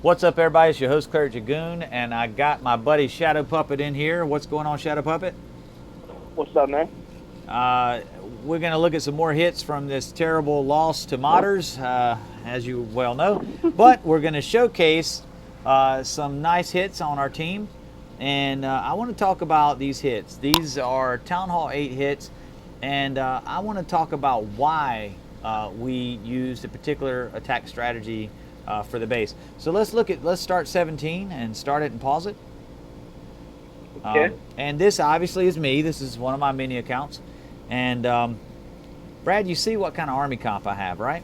What's up, everybody? It's your host, Cleric Dragoon, and I got my buddy Shadow Puppet in here. What's going on, Shadow Puppet? What's up, man? Uh, we're going to look at some more hits from this terrible loss to Modders, as you well know. But we're going to showcase some nice hits on our team. And I want to talk about these hits. These are Town Hall 8 hits. And I want to talk about why we used a particular attack strategy for the base. So let's start 17 and start it and pause it. Okay. And this obviously is me. This is one of my mini accounts. And Brad, you see what kind of army comp I have, right?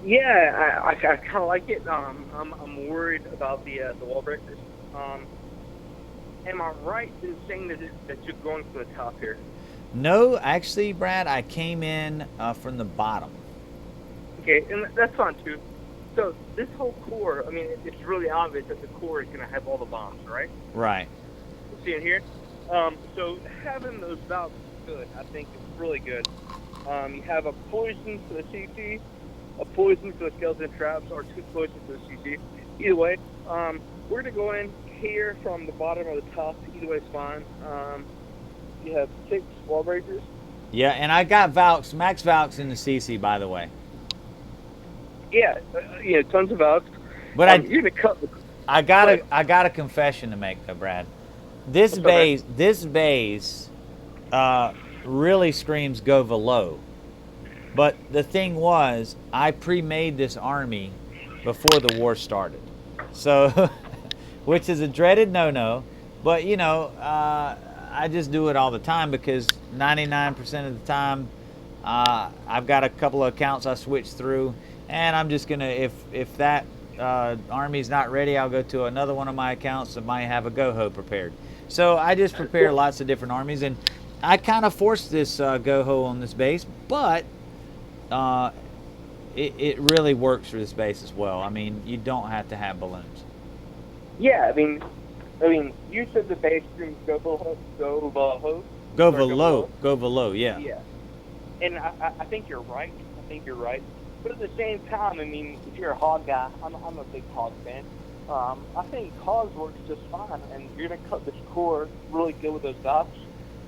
Yeah, I kind of like it. I'm worried about the wall breakers. Am I right in saying that you're going from the top here? No, actually, Brad, I came in from the bottom. Okay, and that's fine too. So this whole core, I mean, it's really obvious that the core is going to have all the bombs, right? Right. See in here. So having those valves is good. I think it's really good. You have a poison for the CC, a poison for the skeleton traps, or two poisons for the CC. Either way, we're going to go in here from the bottom or the top. Either way is fine. You have 6 wall breakers. Yeah, and I got Valks, max Valks in the CC, by the way. Yeah, tons of valves. But you're gonna cut. I got a confession to make, though, Brad. This base really screams go Velo. But the thing was, I pre-made this army before the war started, so which is a dreaded no-no. But I just do it all the time because 99% of the time, I've got a couple of accounts I switch through, and I'm just gonna if that army's not ready, I'll go to another one of my accounts that might have a Goho prepared. So I just prepare lots of different armies, and I kind of forced this Goho on this base, but it really works for this base as well. I mean, you don't have to have balloons. Yeah, I mean, you said the base screams go Velo. Go Velo, yeah. Yeah, and I think you're right. But at the same time, I mean, if you're a hog guy, I'm a big hog fan. I think hogs works just fine, and you're gonna cut this core really good with those dots.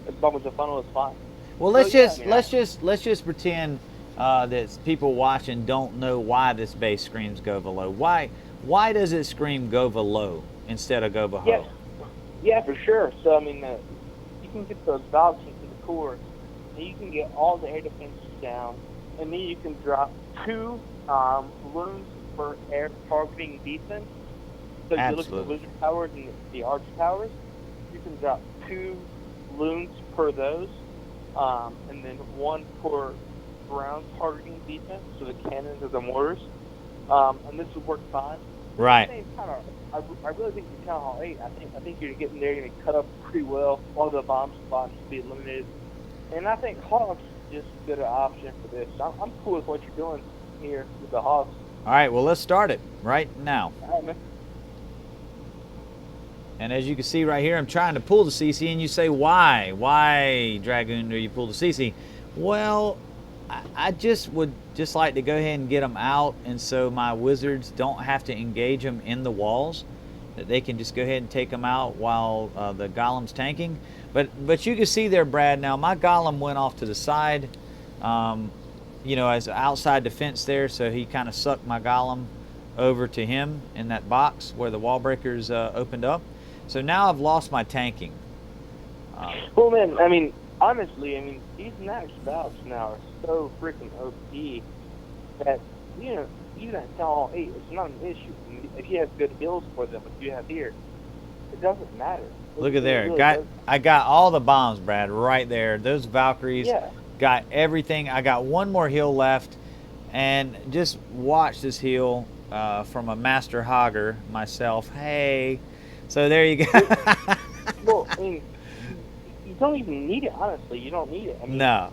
As long as the funnel is fine. Well, let's just pretend that people watching don't know why this base screams go Velo. Why does it scream go Velo instead of go Vaho? Yeah, for sure. So I mean, you can get those dots into the core, and you can get all the air defenses down, and then you can drop 2 balloons for air targeting defense. So if you look at the wizard towers and the arch towers, you can drop 2 balloons per those, and then 1 per ground targeting defense, so the cannons or the mortars, and this would work fine. Right. At the same time, I really think the Town Hall 8, I think you're getting there, you're going to cut up pretty well. All the bomb spots will be eliminated. And I think hogs is just a good option for this. I'm cool with what you're doing here with the hogs. All right, well, let's start it right now. All right, man. And as you can see right here, I'm trying to pull the CC, and you say, why? Why, Dragoon, do you pull the CC? Well, I would just like to go ahead and get them out, and so my wizards don't have to engage them in the walls, that they can just go ahead and take them out while the golem's tanking. But you can see there, Brad, now my golem went off to the side, as outside defense there, so he kind of sucked my golem over to him in that box where the wall breakers opened up. So now I've lost my tanking. Well, man, I mean, honestly, these max valves now are so freaking OP that, even at Town Hall 8, it's not an issue. I mean, if you have good heals for them, like you have here, it doesn't matter. Look at there. I got all the bombs, Brad, right there. Those Valkyries got everything. I got one more heal left, and just watch this heal from a master hogger myself. Hey. So there you go. Well, I mean, you don't even need it, honestly. You don't need it. No.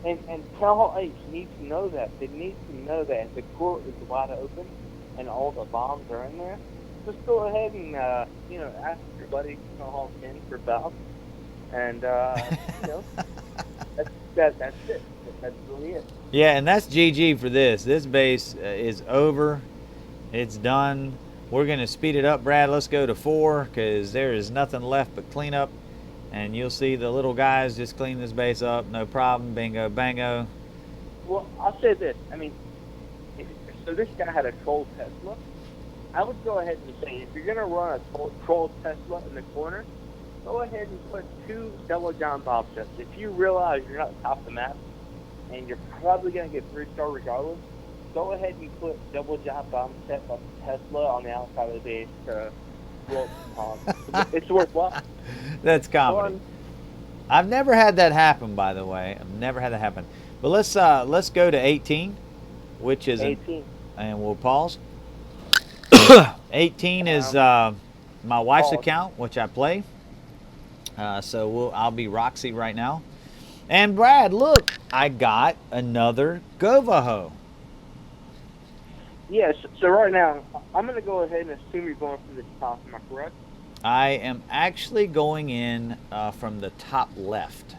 And Town Hall 8 needs to know that. They need to know that if the core is wide open and all the bombs are in there, just go ahead and, ask your buddy Town Hall 10 for valve. And, that's it. That's really it. Yeah, and that's GG for this. This base is over. It's done. We're going to speed it up, Brad. Let's go to 4 because there is nothing left but cleanup. And you'll see the little guys just clean this base up. No problem. Bingo, bango. Well, I'll say this. I mean, so this guy had a troll Tesla. I would go ahead and say, if you're going to run a troll Tesla in the corner, go ahead and put 2 double jump bomb sets. If you realize you're not top of the map, and you're probably going to get 3-star regardless, go ahead and put double jump bomb sets on Tesla on the outside of the base to roll it's worthwhile. That's comedy. I've never had that happen, by the way. I've never had that happen. But let's go to 18, which is 18. And we'll pause. 18 is my wife's account, which I play. So I'll be Roxy right now. And Brad, look, I got another Govaho. Yes. So right now, I'm going to go ahead and assume you're going from the top. Am I correct? I am actually going in from the top left.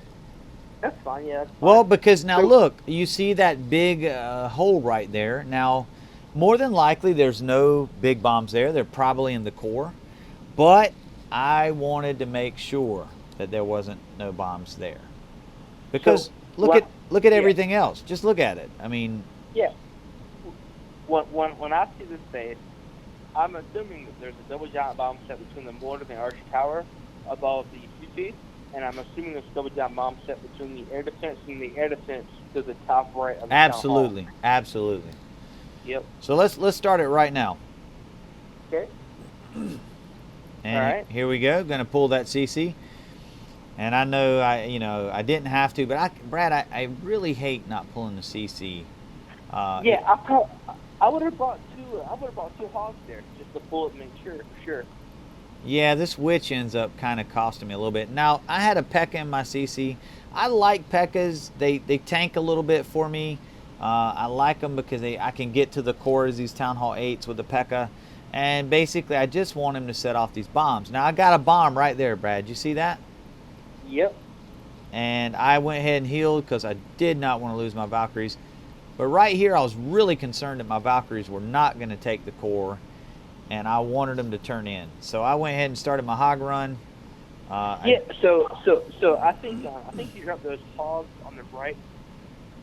That's fine. Yeah. That's fine. Well, because now look, you see that big hole right there. Now, more than likely, there's no big bombs there. They're probably in the core. But I wanted to make sure that there wasn't no bombs there. Because So, look at everything else. Just look at it. I mean, yeah. When I see this base, I'm assuming that there's a double giant bomb set between the mortar and the arch tower above the UC, and I'm assuming there's a double giant bomb set between the air defense and the air defense to the top right of the absolutely, town hall. absolutely. Yep. So let's start it right now. Okay. And All right. here we go. Going to pull that CC. And I know I didn't have to, but Brad, I really hate not pulling the CC. Yeah, I would have brought 2. I would have brought 2 hogs there just to pull it and make sure for sure. Yeah, this witch ends up kind of costing me a little bit. Now I had a P.E.K.K.A in my CC. I like P.E.K.K.A s. They tank a little bit for me. I like them because I can get to the cores, these Town Hall 8s with the P.E.K.K.A. And basically, I just want him to set off these bombs. Now I got a bomb right there, Brad. You see that? Yep. And I went ahead and healed because I did not want to lose my Valkyries. But right here, I was really concerned that my Valkyries were not going to take the core, and I wanted them to turn in. So I went ahead and started my hog run. Yeah. So I think you dropped those hogs on the right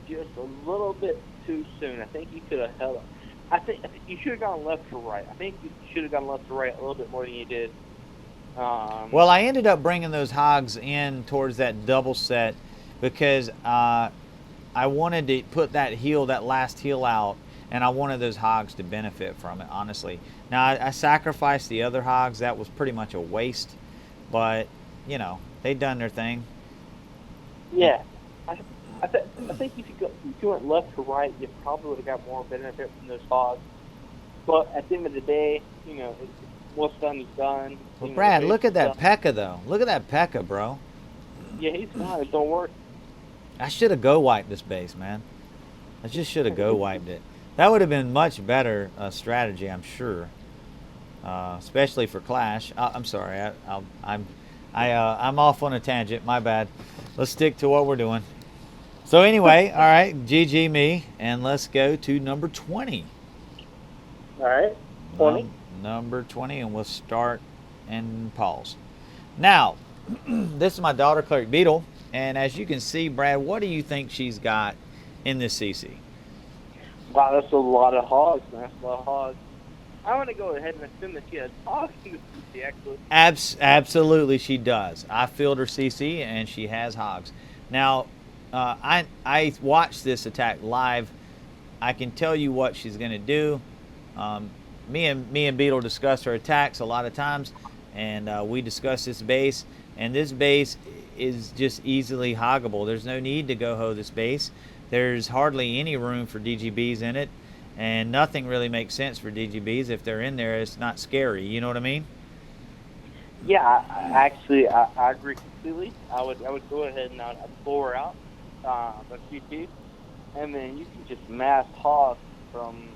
just a little bit too soon. I think you could have held up. I think you should have gone left to right. I think you should have gone left to right a little bit more than you did. Well, I ended up bringing those hogs in towards that double set because I wanted to put that last heal out, and I wanted those hogs to benefit from it, honestly. Now, I sacrificed the other hogs. That was pretty much a waste, but, they done their thing. Yeah. I think if you went left to right, you probably would have got more benefit from those hogs. But at the end of the day, what's done is done. Well, Brad, look at that P.E.K.K.A, though. Look at that P.E.K.K.A, bro. Yeah, he's fine. It don't work. I should have go-wiped this base, man. I just should have go-wiped it. That would have been much better strategy, I'm sure. Especially for Clash. I'm sorry. I'm off on a tangent. My bad. Let's stick to what we're doing. So anyway, all right, GG me, and let's go to number 20. All right, 20. Number 20, and we'll start and pause. Now, this is my daughter, Cleric Beetle, and as you can see, Brad, what do you think she's got in this CC? Wow, that's a lot of hogs, man. That's a lot of hogs. I'm going to go ahead and assume that she has hogs in the CC, actually. Absolutely, she does. I filled her CC, and she has hogs. Now, I watched this attack live. I can tell you what she's going to do. Me and Beetle discuss her attacks a lot of times, and we discuss this base. And this base is just easily hoggable. There's no need to go-ho this base. There's hardly any room for DGBs in it, and nothing really makes sense for DGBs. If they're in there, it's not scary. You know what I mean? Yeah, I agree completely. I would go ahead and I'd pull her out, the QT, and then you can just mass hog from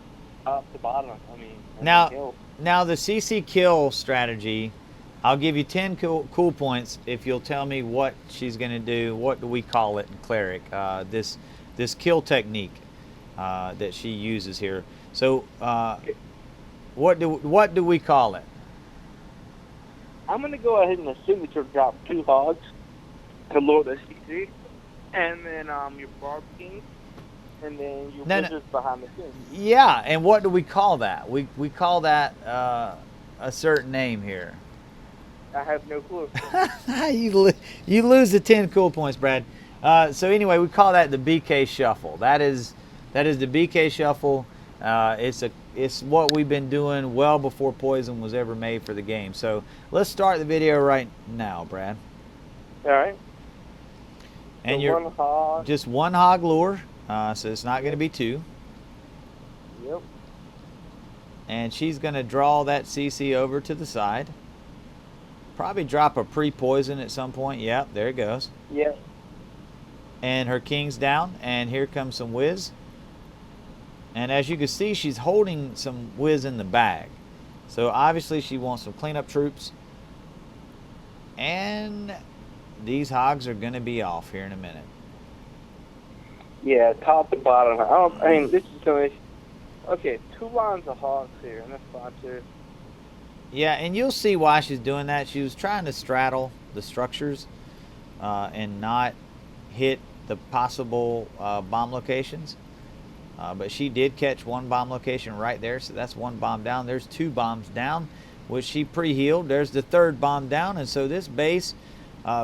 top to bottom. I mean, now the CC kill strategy, I'll give you 10 cool points if you'll tell me what she's going to do. What do we call it in Cleric? This kill technique that she uses here. So What do we call it? I'm gonna go ahead and assume that you'll drop 2 hogs to lure the CC, and then your barb king, and then your wizards behind the scenes. Yeah, and what do we call that? We call that a certain name here. I have no clue. you lose the 10 cool points, Brad. So anyway, we call that the BK Shuffle. That is the BK Shuffle. It's what we've been doing well before Poison was ever made for the game. So let's start the video right now, Brad. All right. And so you're one hog. just 1 hog lure, so it's not going to be 2. Yep. And she's going to draw that CC over to the side. Probably drop a pre-poison at some point. Yep, there it goes. Yep. And her king's down, and here comes some whiz. And as you can see, she's holding some whiz in the bag. So obviously she wants some cleanup troops. And these hogs are going to be off here in a minute. Yeah, top to bottom. I mean, this is going to... Okay, 2 lines of hogs here, and that's fine too. Yeah, and you'll see why she's doing that. She was trying to straddle the structures and not hit the possible bomb locations. But she did catch 1 bomb location right there, so that's 1 bomb down. There's 2 bombs down, which she pre-healed. There's the 3rd bomb down, and so this base,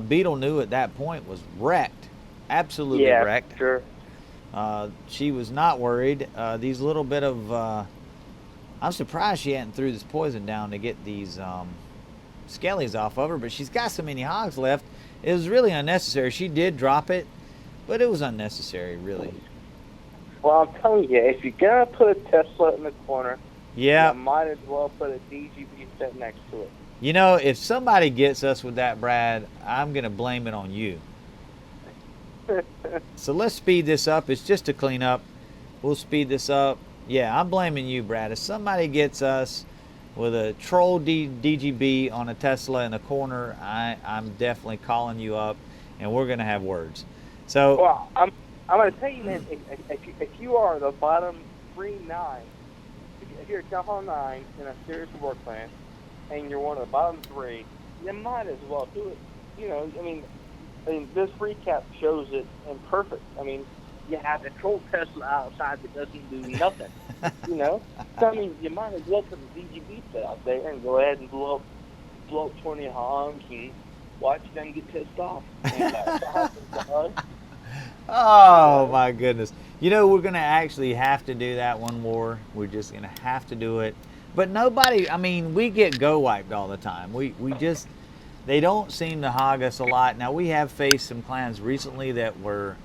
Beetle knew at that point, was wrecked. Absolutely wrecked. Sure. She was not worried. These little bit of... I'm surprised she hadn't threw this poison down to get these skellies off of her, but she's got so many hogs left. It was really unnecessary. She did drop it, but it was unnecessary, really. Well, I'm telling you, if you're going to put a Tesla in the corner, yeah, you might as well put a DGB set next to it. You know, if somebody gets us with that, Brad, I'm going to blame it on you. So let's speed this up. It's just a cleanup. We'll speed this up. Yeah, I'm blaming you, Brad. If somebody gets us with a troll DGB on a Tesla in the corner, I'm definitely calling you up, and we're going to have words. So, well, I'm going to tell you, man, if you are the bottom 3-9, if you're a Town Hall 9 in a serious war plan, and you're one of the bottom 3, you might as well do it. You know, I mean, this recap shows it in perfect. I mean, you have a troll Tesla outside that doesn't do nothing. You know? So, I mean, you might as well put a DGB set out there and go ahead and blow up 20 hogs and watch them get pissed off. And that's what happens. Oh, my goodness. You know, we're going to actually have to do that one more. We're just going to have to do it. But nobody, I mean, we get go wiped all the time. We just, they don't seem to hog us a lot. Now, we have faced some clans recently that were,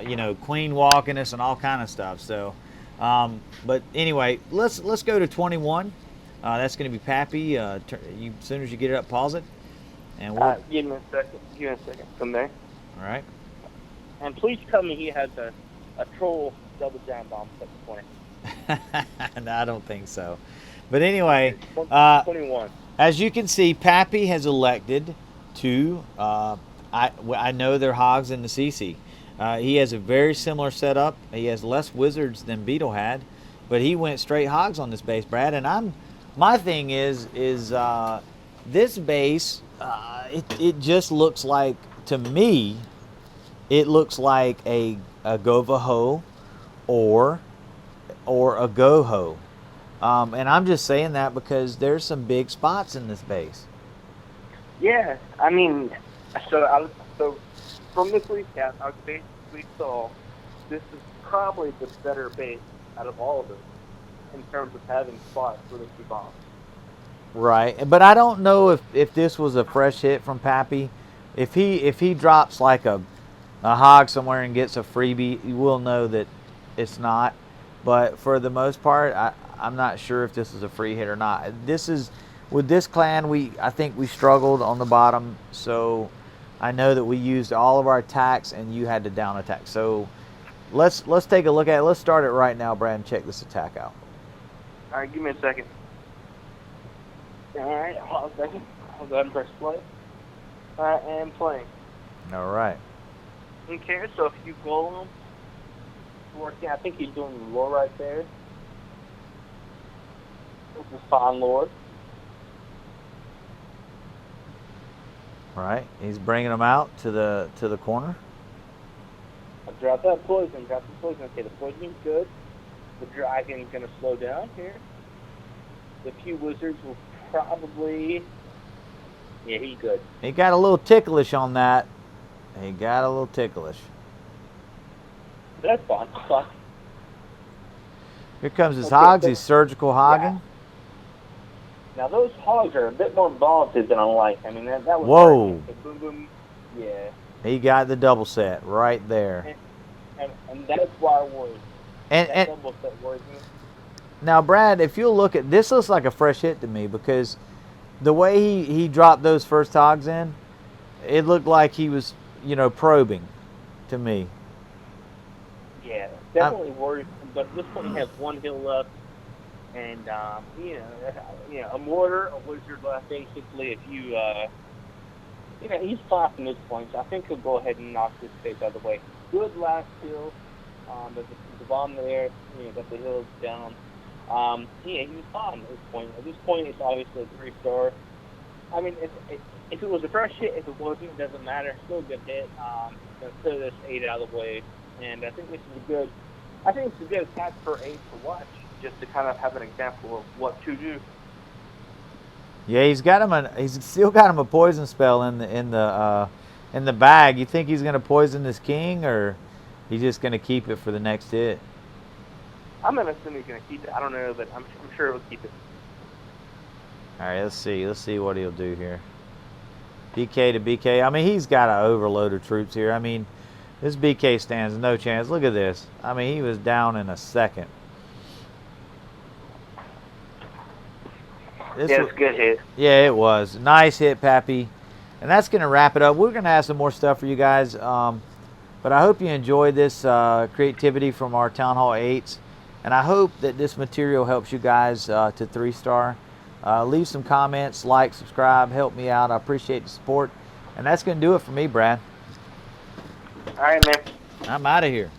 you know, queen walking us and all kind of stuff. So, but anyway, let's go to 21. That's going to be Pappy. As soon as you get it up, pause it. And we'll... Give me a second. Give me a second. From there. All right. And please tell me he has a troll double giant bomb set to 20. No, I don't think so. But anyway, 21. As you can see, Pappy has elected to, I know they're hogs in the CC. He has a very similar setup. He has less wizards than Beetle had, but he went straight hogs on this base, Brad. And my thing is this base, it just looks like, to me, it looks like a Govaho or a Goho. And I'm just saying that because there's some big spots in this base. Yeah, I mean, so from this recap, I basically saw this is probably the better base out of all of them in terms of having spots for the 2 bombs. Right, but I don't know if this was a fresh hit from Pappy. If he drops like a hog somewhere and gets a freebie, you will know that it's not. But for the most part, I'm not sure if this is a free hit or not. This is, with this clan, I think we struggled on the bottom, so I know that we used all of our attacks and you had to down attack. So let's take a look at it. Let's start it right now, Brad, and check this attack out. All right, give me a second. All right, hold on a second. I'll go ahead and press play. All right, and playing. All right. Okay, so if you go working, I think he's doing the lure right there. This is fine, Lord. All right, he's bringing them out to the corner. I drop that poison. Drop the poison. Okay, the poison's good. The dragon's gonna slow down here. The few wizards will probably. Yeah, he's good. He got a little ticklish on that. He got a little ticklish. That's fine. Fine. Here comes his Okay, hogs. so- He's surgical hogging. Now those hogs are a bit more balanced than I like. I mean that was. Whoa. The boom boom. Yeah. He got the double set right there. And that's why I worry. And That double set worries me. now, Brad, if you'll look at this, looks like a fresh hit to me because the way he dropped those first hogs in, it looked like he was, probing to me. Yeah, definitely worried. But at this point, he has one hill left, and a mortar, a wizard left. Basically, if you, he's fine from this point. So I think he'll go ahead and knock this face out of the way. Good last hill. There's the bomb there. Got the hills down. He was fine at this point. At this point, it's obviously a 3-star. I mean, if it was a fresh hit, if it wasn't, it doesn't matter. Still a good hit. Gonna clear this 8 out of the way, and I think this is a good. I think it's a good attack for 8 to watch, just to kind of have an example of what to do. Yeah, he's still got him a poison spell in the bag. You think he's gonna poison this king, or he's just gonna keep it for the next hit? I'm gonna assume he's gonna keep it. I don't know, but I'm sure he'll keep it. All right, let's see what he'll do here. BK to BK. I mean, he's got an overload of troops here. I mean, this BK stands no chance. Look at this. I mean, he was down in a second. It's a good hit. Yeah, it was. Nice hit, Pappy. And that's going to wrap it up. We're going to have some more stuff for you guys. But I hope you enjoyed this creativity from our Town Hall 8s. And I hope that this material helps you guys to 3-star. Leave some comments, like, subscribe, help me out. I appreciate the support. And that's going to do it for me, Brad. All right, man. I'm out of here.